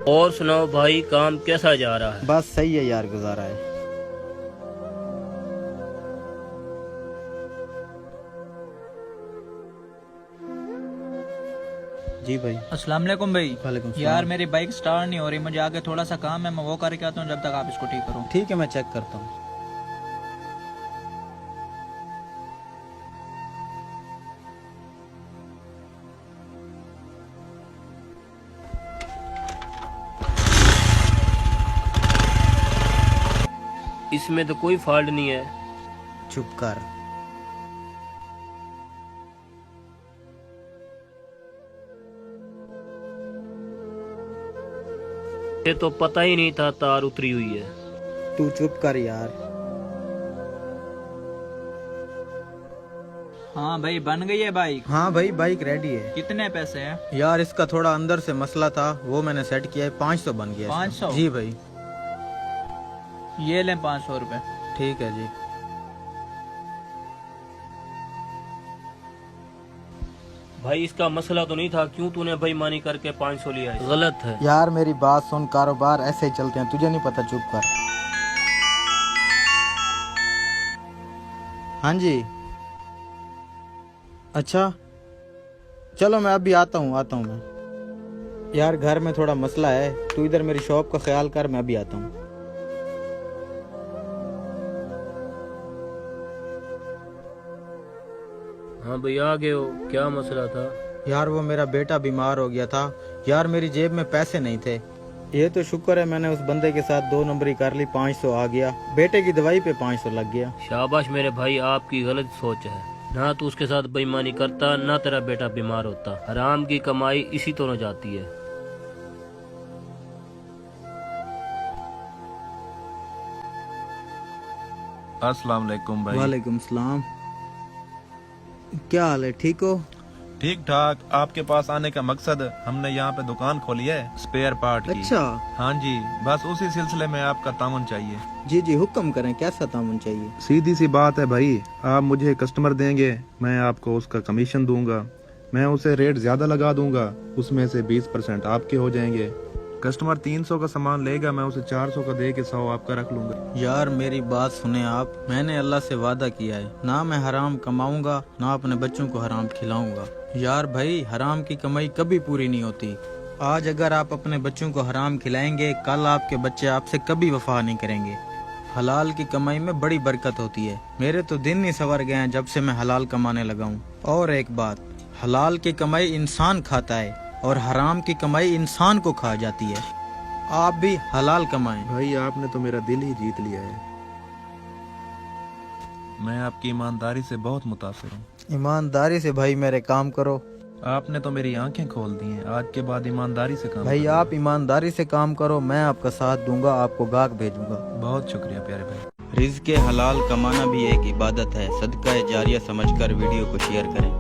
और सुनाओ भाई, काम कैसा जा रहा है? बस सही है यार, गुजारा है। जी भाई। अस्सलाम वालेकुम भाई। वालेकुम सलाम। यार मेरी बाइक स्टार्ट नहीं हो रही, मुझे आगे थोड़ा सा काम है, मैं वो करके आता हूँ, जब तक आप इसको ठीक करो। ठीक है, मैं चेक करता हूँ। इसमें तो कोई फॉल्ट नहीं है। चुप कर। ये तो पता ही नहीं था तार उतरी हुई है। तू चुप कर यार। हाँ भाई, बन गई है बाइक। हाँ भाई, बाइक रेडी है। कितने पैसे हैं? यार इसका थोड़ा अंदर से मसला था, वो मैंने सेट किया है। 500 बन गया। 500? जी भाई। ये लें 500 रुपए। ठीक है जी। भाई इसका मसला तो नहीं था, क्यों तूने बेईमानी करके 500 लिया है? गलत है। यार मेरी बात सुन, कारोबार ऐसे ही चलते हैं, तुझे नहीं पता। चुप कर। हाँ जी। अच्छा चलो, मैं अभी आता हूँ मैं। यार घर में थोड़ा मसला है, तू इधर मेरी शॉप का ख्याल कर, मैं अभी आता हूँ। हाँ भाई आ गए हो, क्या मसला था? यार वो मेरा बेटा बीमार हो गया था। यार मेरी जेब में पैसे नहीं थे। ये तो शुक्र है मैंने उस बंदे के साथ 2 नंबरी कर ली, 500 आ गया। बेटे की दवाई पे 500 लग गया। शाबाश मेरे भाई, आपकी गलत सोच है। ना तू उसके साथ बेईमानी करता, ना तेरा बेटा बीमार होता। हराम की कमाई इसी तो न जाती है। अस्सलाम वालेकुम भाई। वालेकुम सलाम। क्या हाल है, ठीक हो? ठीक ठाक। आपके पास आने का मकसद, हमने यहाँ पे दुकान खोली है स्पेयर पार्ट की। अच्छा। हाँ जी, बस उसी सिलसिले में आपका तामुन चाहिए। जी जी, हुक्म करें, कैसा तामुन चाहिए? सीधी सी बात है भाई, आप मुझे कस्टमर देंगे, मैं आपको उसका कमीशन दूंगा। मैं उसे रेट ज्यादा लगा दूंगा, उसमें से 20% आपके हो जाएंगे। कस्टमर 300 का सामान लेगा, मैं उसे 400 का दे के 100 आपका रख लूंगा। यार मेरी बात सुने आप, मैंने अल्लाह से वादा किया है, ना मैं हराम कमाऊंगा, ना अपने बच्चों को हराम खिलाऊंगा। यार भाई, हराम की कमाई कभी पूरी नहीं होती। आज अगर आप अपने बच्चों को हराम खिलाएंगे, कल आपके बच्चे आपसे कभी वफा नहीं करेंगे। हलाल की कमाई में बड़ी बरकत होती है। मेरे तो दिन ही सवर गए हैं जब से मैं हलाल कमाने लगा हूँ। और एक बात, हलाल की कमाई इंसान खाता है और हराम की कमाई इंसान को खा जाती है। आप भी हलाल कमाएं। भाई आपने तो मेरा दिल ही जीत लिया है। मैं आपकी ईमानदारी से बहुत मुतासिर हूँ। ईमानदारी से भाई मेरे काम करो। आपने तो मेरी आंखें खोल दी हैं। आज के बाद ईमानदारी से काम भाई करूंगा। आप ईमानदारी से काम करो, मैं आपका साथ दूंगा, आपको गाहक भेजूंगा। बहुत शुक्रिया प्यारे भाई। रिज़्क़ हलाल कमाना भी एक इबादत है। सदका जारिया समझकर वीडियो को शेयर करें।